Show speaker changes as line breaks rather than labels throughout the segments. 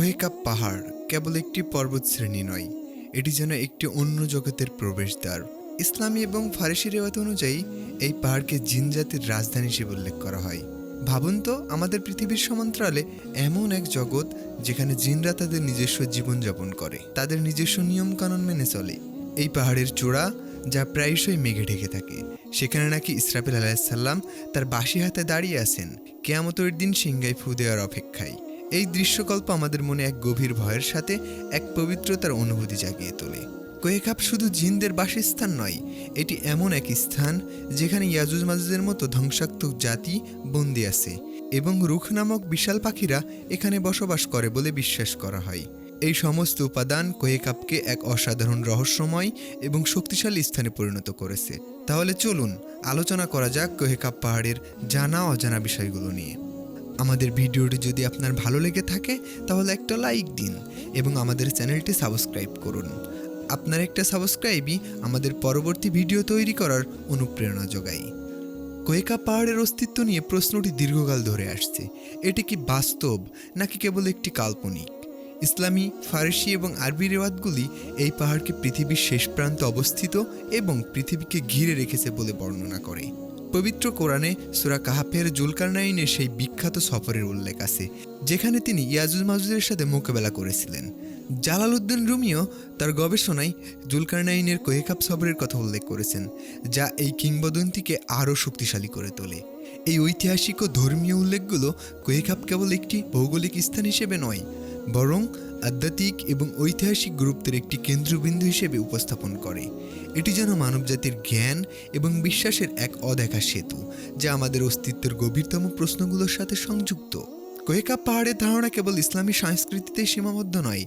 কোহেকাপ পাহাড় কেবল একটি পর্বতশ্রেণী নয়, এটি যেন একটি অন্য জগতের প্রবেশদ্বার। ইসলামী এবং ফারসি রেওয়াত অনুযায়ী এই পাহাড়কে জিন জাতির রাজধানী হিসেবে উল্লেখ করা হয়। ভাবুন তো, আমাদের পৃথিবীর সমান্তরালে এমন এক জগৎ যেখানে জিনরা তাদের নিজস্ব জীবনযাপন করে, তাদের নিজস্ব নিয়মকানুন মেনে চলে। এই পাহাড়ের চূড়া, যা প্রায়শই মেঘে ঢেকে থাকে, সেখানে নাকি ইসরাফিল আলাইহিসসালাম তার বাঁশি হাতে দাঁড়িয়ে আছেন, কিয়ামতের দিন সিংহায় ফু দেওয়ার অপেক্ষায়। এই দৃশ্যকল্প আমাদের মনে এক গভীর ভয়ের সাথে এক পবিত্রতার অনুভূতি জাগিয়ে তোলে। কোহেকাপ শুধু জিনদের বাসস্থান নয়, এটি এমন এক স্থান যেখানে ইয়াজুজ মাজুজের মতো ধ্বংসাত্মক জাতি বন্দী আছে এবং রুখ নামক বিশাল পাখিরা এখানে বসবাস করে বলে বিশ্বাস করা হয়। এই সমস্ত উপাদান কোহেকাপকে এক অসাধারণ রহস্যময় এবং শক্তিশালী স্থানে পরিণত করেছে। তাহলে চলুন আলোচনা করা যাক কোহেকাপ পাহাড়ের জানা অজানা বিষয়গুলো নিয়ে। আমাদের ভিডিওটি যদি আপনার ভালো লেগে থাকে তাহলে একটা লাইক দিন এবং আমাদের চ্যানেলটি সাবস্ক্রাইব করুন। আপনার একটা সাবস্ক্রাইবই আমাদের পরবর্তী ভিডিও তৈরি করার অনুপ্রেরণা যোগায়। কোহেকাপ পাহাড়ের অস্তিত্ব নিয়ে প্রশ্নটি দীর্ঘকাল ধরে আসছে। এটি কি বাস্তব নাকি কেবল একটি কাল্পনিক? ইসলামী, ফারসি এবং আরবি রেওয়াতগুলি এই পাহাড়কে পৃথিবীর শেষ প্রান্তে অবস্থিত এবং পৃথিবীকে ঘিরে রেখেছে বলে বর্ণনা করে। পবিত্র কোরআনে সূরা কাহাফের জুলকারনাইনের সেই বিখ্যাত সফরের উল্লেখ আছে, যেখানে তিনি ইয়াজুজ মাজুজের সাথে মোকাবেলা করেছিলেন। জালালউদ্দিন রুমিও তার গবেষণায় জুলকারনাইনের কোহেকাপ সফরের কথা উল্লেখ করেছেন, যা এই কিংবদন্তিকে আরও শক্তিশালী করে তোলে। এই ঐতিহাসিক ও ধর্মীয় উল্লেখগুলো কোহেকাপ কেবল একটি ভৌগোলিক স্থান হিসেবে নয়, বরং আধ্যাত্মিক এবং ঐতিহাসিক গুরুত্বের একটি কেন্দ্রবিন্দু হিসেবে উপস্থাপন করে। এটি যেন মানবজাতির জ্ঞান এবং বিশ্বাসের এক অদেখা সেতু, যা আমাদের অস্তিত্বের গভীরতম প্রশ্নগুলোর সাথে সংযুক্ত। কোহেকাপ পাহাড়ের ধারণা কেবল ইসলামী সংস্কৃতিতেই সীমাবদ্ধ নয়,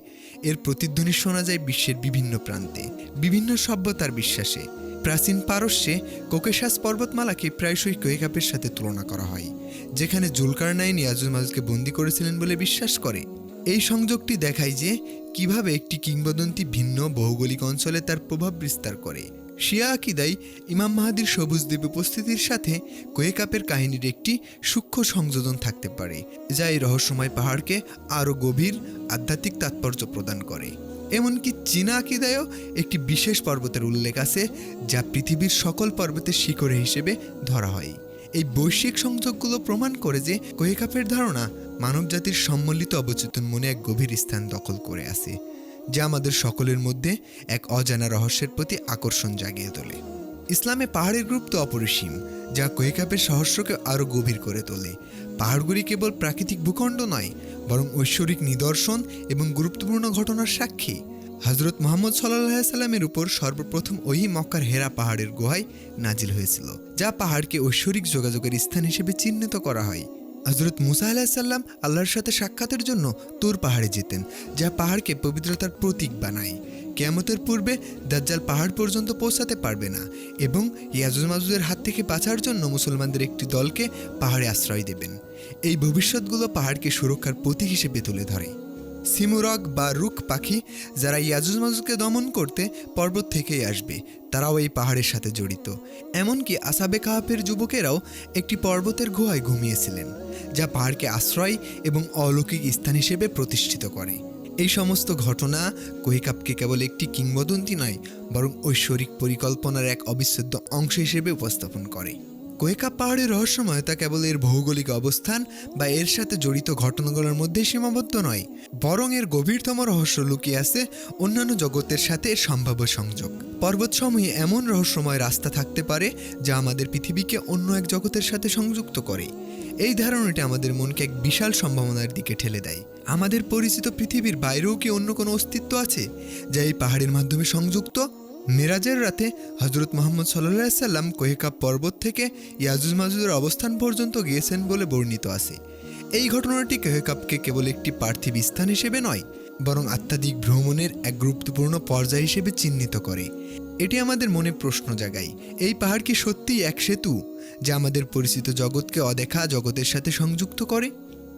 এর প্রতিধ্বনি শোনা যায় বিশ্বের বিভিন্ন প্রান্তে, বিভিন্ন সভ্যতার বিশ্বাসে। প্রাচীন পারস্যে কোকেশাস পর্বতমালাকে প্রায়শই কোহেকাপের সাথে তুলনা করা হয়, যেখানে জুলকারনাইন ইয়াজুজ মাজুজকে বন্দী করেছিলেন বলে বিশ্বাস করে। এই সংযোগটি দেখায় যে কিভাবে একটি কিংবদন্তি ভিন্ন ভৌগোলিক অঞ্চলে তার প্রভাব বিস্তার করে। শিয়া আকিদায় ইমাম মাহদীর সবুজ দ্বীপ উপস্থিতির সাথে কোহেকাপের কাহিনীর একটি সূক্ষ্ম সংযোজন থাকতে পারে, যা এই রহস্যময় পাহাড়কে আরও গভীর আধ্যাত্মিক তাৎপর্য প্রদান করে। এমনকি চীনা আকিদায়ও একটি বিশেষ পর্বতের উল্লেখ আছে, যা পৃথিবীর সকল পর্বতের শিখরে হিসেবে ধরা হয়। এই বৈশ্বিক সংযোগগুলো প্রমাণ করে যে কোহেকাপের ধারণা মানবজাতির সম্মিলিত অবচেতন মনে এক গভীর স্থান দখল করে আছে, যা আমাদের সকলের মধ্যে এক অজানা রহস্যের প্রতি আকর্ষণ জাগিয়ে তোলে। ইসলামে পাহাড়ের গুরুত্ব অপরিসীম, যা কোহেকাপের রহস্যকে আরও গভীর করে তোলে। পাহাড়গুলি কেবল প্রাকৃতিক ভূখণ্ড নয়, বরং ঐশ্বরিক নিদর্শন এবং গুরুত্বপূর্ণ ঘটনার সাক্ষী। হযরত মুহাম্মদ সাল্লাল্লাহু আলাইহি সাল্লামের উপর সর্বপ্রথম ওহী মক্কার হেরা পাহাড়ের গুহায় নাজিল হয়েছিল, যা পাহাড়কে ঐশ্বরিক যোগাযোগের স্থান হিসেবে চিহ্নিত করা হয়। হযরত মুসা আলাইহিস সালাম আল্লাহর সাথে সাক্ষাতের জন্য তুর পাহাড়ে যেতেন, যা পাহাড়কে পবিত্রতার প্রতীক বানায়। কিয়ামতের পূর্বে দাজ্জাল পাহাড় পর্যন্ত পৌঁছাতে পারবে না এবং ইয়াজুজ মাজুজের হাত থেকে বাঁচার জন্য মুসলমানদের একটি দলকে পাহাড়ে আশ্রয় দেবেন। এই ভবিষ্যৎগুলো পাহাড়কে সুরক্ষার প্রতীক হিসেবে তুলে ধরে। সিমুরগ বা রুক পাখি, যারা ইয়াজুজ মাজুজকে দমন করতে পর্বত থেকেই আসবে, তারাও এই পাহাড়ের সাথে জড়িত। এমনকি আসহাবে কাহাফের যুবকেরাও একটি পর্বতের গুহায় ঘুমিয়েছিলেন, যা পাহাড়কে আশ্রয় এবং অলৌকিক স্থান হিসেবে প্রতিষ্ঠিত করে। এই সমস্ত ঘটনা কোহেকাপকে কেবল একটি কিংবদন্তি নয়, বরং ঐশ্বরিক পরিকল্পনার এক অবিচ্ছেদ্য অংশ হিসেবে উপস্থাপন করে। কোহেকাপ পাহাড়ের রহস্যময়তা কেবল এর ভৌগোলিক অবস্থান বা এর সাথে জড়িত ঘটনাগুলোর মধ্যে সীমাবদ্ধ নয়, বরং এর গভীরতম রহস্য লুকিয়ে আছে অন্যান্য জগতের সাথে এর সম্ভাব্য সংযোগ। পর্বতসমূহে এমন রহস্যময় রাস্তা থাকতে পারে যা আমাদের পৃথিবীকে অন্য এক জগতের সাথে সংযুক্ত করে। এই ধারণাটি আমাদের মনকে এক বিশাল সম্ভাবনার দিকে ঠেলে দেয়। আমাদের পরিচিত পৃথিবীর বাইরেও কি অন্য কোনো অস্তিত্ব আছে যা এই পাহাড়ের মাধ্যমে সংযুক্ত? মেরাজের রাতে হযরত মুহাম্মদ সাল্লাল্লাহু আলাইহি সাল্লাম কোহেকাপ পর্বত থেকে ইয়াজুজ মাজুজের অবস্থান পর্যন্ত গিয়েছেন বলে বর্ণিত আছে। এই ঘটনাটি কোহেকাপকে কেবল একটি পার্থিব স্থান হিসেবে নয়, বরং আধ্যাত্মিক ভ্রমণের এক গুরুত্বপূর্ণ পর্যায় হিসেবে চিহ্নিত করে। এটি আমাদের মনে প্রশ্ন জাগায়, এই পাহাড় কি সত্যিই এক সেতু যা আমাদের পরিচিত জগৎকে অদেখা জগতের সাথে সংযুক্ত করে?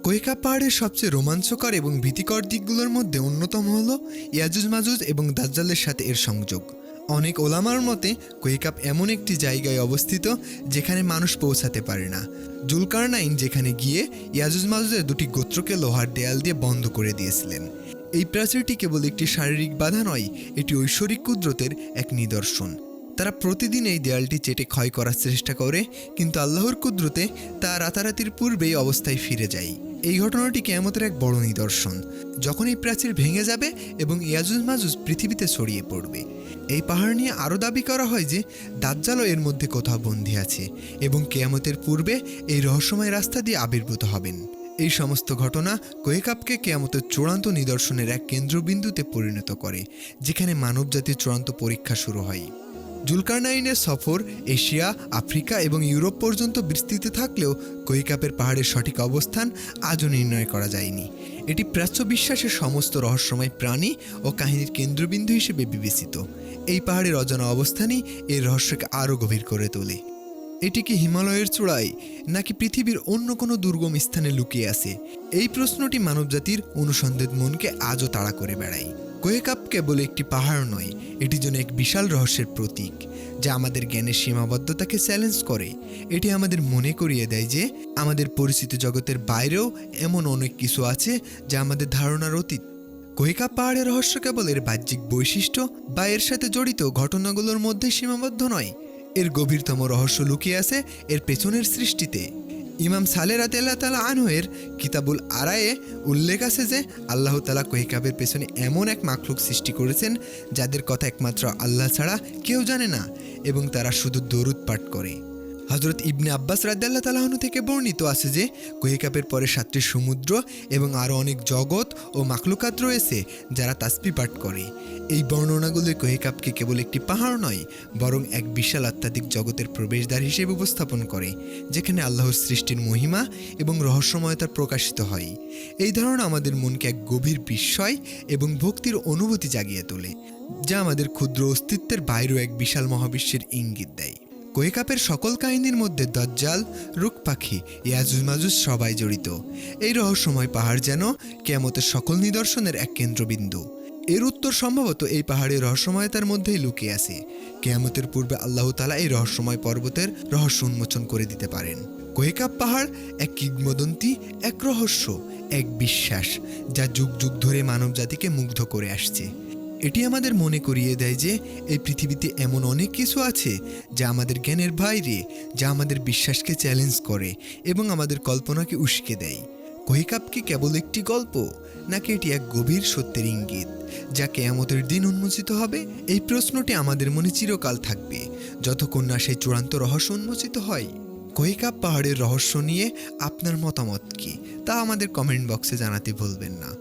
কোহেকাপ পাহাড়ের সবচেয়ে রোমাঞ্চকর এবং ভীতিকর দিকগুলোর মধ্যে অন্যতম হল ইয়াজুজ মাজুজ এবং দাজ্জালের সাথে এর সংযোগ। অনেক ওলামার মতে কোহেকাপ এমন একটি জায়গায় অবস্থিত যেখানে মানুষ পৌঁছাতে পারে না। জুলকারনাইন যেখানে গিয়ে ইয়াজুজ মাজুজের দুটি গোত্রকে লোহার দেয়াল দিয়ে বন্ধ করে দিয়েছিলেন। এই প্রাচীরটি কেবল একটি শারীরিক বাধা নয়, এটি ঐশ্বরিক কুদরতের এক নিদর্শন। তারা প্রতিদিন এই দেয়ালটি চেটে ক্ষয় করার চেষ্টা করে, কিন্তু আল্লাহর কুদরতে তা রাতারাতির পূর্বেই অবস্থায় ফিরে যায়। এই ঘটনাটি কিয়ামতের এক বড় নিদর্শন, যখন এই প্রাচীর ভেঙে যাবে এবং ইয়াজুজ মাজুজ পৃথিবীতে ছড়িয়ে পড়বে। এই পাহাড় নিয়ে আরও দাবি করা হয় যে দাজ্জালও এর মধ্যে কোথাও বন্দী আছে এবং কিয়ামতের পূর্বে এই রহস্যময় রাস্তা দিয়ে আবির্ভূত হবেন। এই সমস্ত ঘটনা কোহেকাপকে কিয়ামতের চূড়ান্ত নিদর্শনের এক কেন্দ্রবিন্দুতে পরিণত করে, যেখানে মানবজাতির চূড়ান্ত পরীক্ষা শুরু হয়। জুলকারনাইনের সফর এশিয়া, আফ্রিকা এবং ইউরোপ পর্যন্ত বিস্তৃত থাকলেও কোহেকাপের পাহাড়ের সঠিক অবস্থান আজও নির্ণয় করা যায়নি। এটি প্রাচ্য বিশ্বাসের সমস্ত রহস্যময় প্রাণী ও কাহিনীর কেন্দ্রবিন্দু হিসেবে বিবেচিত। এই পাহাড়ের অজানা অবস্থানই এর রহস্যকে আরও গভীর করে তোলে। এটি কি হিমালয়ের চূড়ায়, নাকি পৃথিবীর অন্য কোনো দুর্গম স্থানে লুকিয়ে আছে? এই প্রশ্নটি মানবজাতির অনুসন্ধান মনকে আজও তাড়া করে বেড়ায়। কোহেকাপ কেবল একটি পাহাড় নয়, এটি যেন এক বিশাল রহস্যের প্রতীক, যা আমাদের জ্ঞানের সীমাবদ্ধতাকে চ্যালেঞ্জ করে। এটি আমাদের মনে করিয়ে দেয় যে আমাদের পরিচিত জগতের বাইরেও এমন অনেক কিছু আছে যা আমাদের ধারণার অতীত। কোহেকাপ পাহাড়ের রহস্য কেবল এর বাহ্যিক বৈশিষ্ট্য বা এর সাথে জড়িত ঘটনাগুলোর মধ্যে সীমাবদ্ধ নয়, এর গভীরতম রহস্য লুকিয়ে আছে এর পেছনের সৃষ্টিতে। ইমাম সালেহ রাদিয়াল্লাহু তাআলা আনহু-এর কিতাবুল আরায়ে উল্লেখ আছে যে আল্লাহ তাআলা কোহেকাপের পেছনে এমন এক মাখলুক সৃষ্টি করেছেন যাদের কথা একমাত্র আল্লাহ ছাড়া কেউ জানে না, এবং তারা শুধু দরুদ পাঠ করে। হযরত ইবনে আব্বাস রাদিয়াল্লাহু তাআলা আনহু থেকে বর্ণিত আছে যে কোহেকাপের পরে 7টি সমুদ্র এবং আরও অনেক জগৎ ও মাখলুকাত রয়েছে যারা তাসবিহ পাঠ করে। এই বর্ণনাগুলো কোহেকাপকে কেবল একটি পাহাড় নয়, বরং এক বিশাল আধ্যাত্মিক জগতের প্রবেশদ্বার হিসেবে উপস্থাপন করে, যেখানে আল্লাহর সৃষ্টির মহিমা এবং রহস্যময়তা প্রকাশিত হয়। এই ধারণা আমাদের মনকে এক গভীর বিস্ময় এবং ভক্তির অনুভূতি জাগিয়ে তোলে, যা আমাদের ক্ষুদ্র অস্তিত্বের বাইরেও এক বিশাল মহাবিশ্বের ইঙ্গিত দেয়। কোহেকাপের সকল কাহিনীর মধ্যে দাজ্জাল, রুক পাখি, ইয়াজুজ মাজুজ সবাই জড়িত। এই রহস্যময় পাহাড় যেন কিয়ামতের সকল নিদর্শনের এক কেন্দ্রবিন্দু। এর উত্তর সম্ভবত এই পাহাড়ের রহস্যময়তার মধ্যেই লুকিয়ে আছে। কিয়ামতের পূর্বে আল্লাহ তাআলা এই রহস্যময় পর্বতের রহস্য উন্মোচন করে দিতে পারেন। কোহেকাপ পাহাড় এক কিংবদন্তি, এক রহস্য, এক বিশ্বাস যা যুগ যুগ ধরে মানবজাতিকে মুগ্ধ করে আসছে। এটি আমাদের মনে করিয়ে দেয় যে এই পৃথিবীতে এমন অনেক কিছু আছে যা আমাদের জ্ঞানের বাইরে, যা আমাদের বিশ্বাসকে চ্যালেঞ্জ করে এবং আমাদের কল্পনাকে উস্কে দেয়। কোহেকাপ কি কেবল একটি গল্প, নাকি এটি এক গভীর সত্যের ইঙ্গিত যা কিয়ামতের দিন উন্মোচিত হবে? এই প্রশ্নটি আমাদের মনে চিরকাল থাকবে যতক্ষণ না সেই চূড়ান্ত রহস্য উন্মোচিত হয়। কোহেকাপ পাহাড়ের রহস্য নিয়ে আপনার মতামত কি, তা আমাদের কমেন্ট বক্সে জানাতে ভুলবেন না।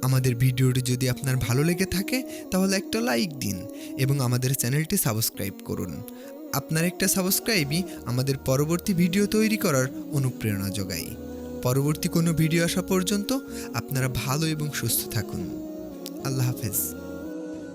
আমাদের ভিডিওটি যদি আপনার ভালো লেগে থাকে তাহলে একটা লাইক দিন এবং আমাদের চ্যানেলটি সাবস্ক্রাইব করুন। আপনার একটা সাবস্ক্রাইবই আমাদের পরবর্তী ভিডিও তৈরি করার অনুপ্রেরণা যোগায়। পরবর্তী কোনো ভিডিও আসা পর্যন্ত আপনারা ভালো এবং সুস্থ থাকুন। আল্লাহ হাফেজ।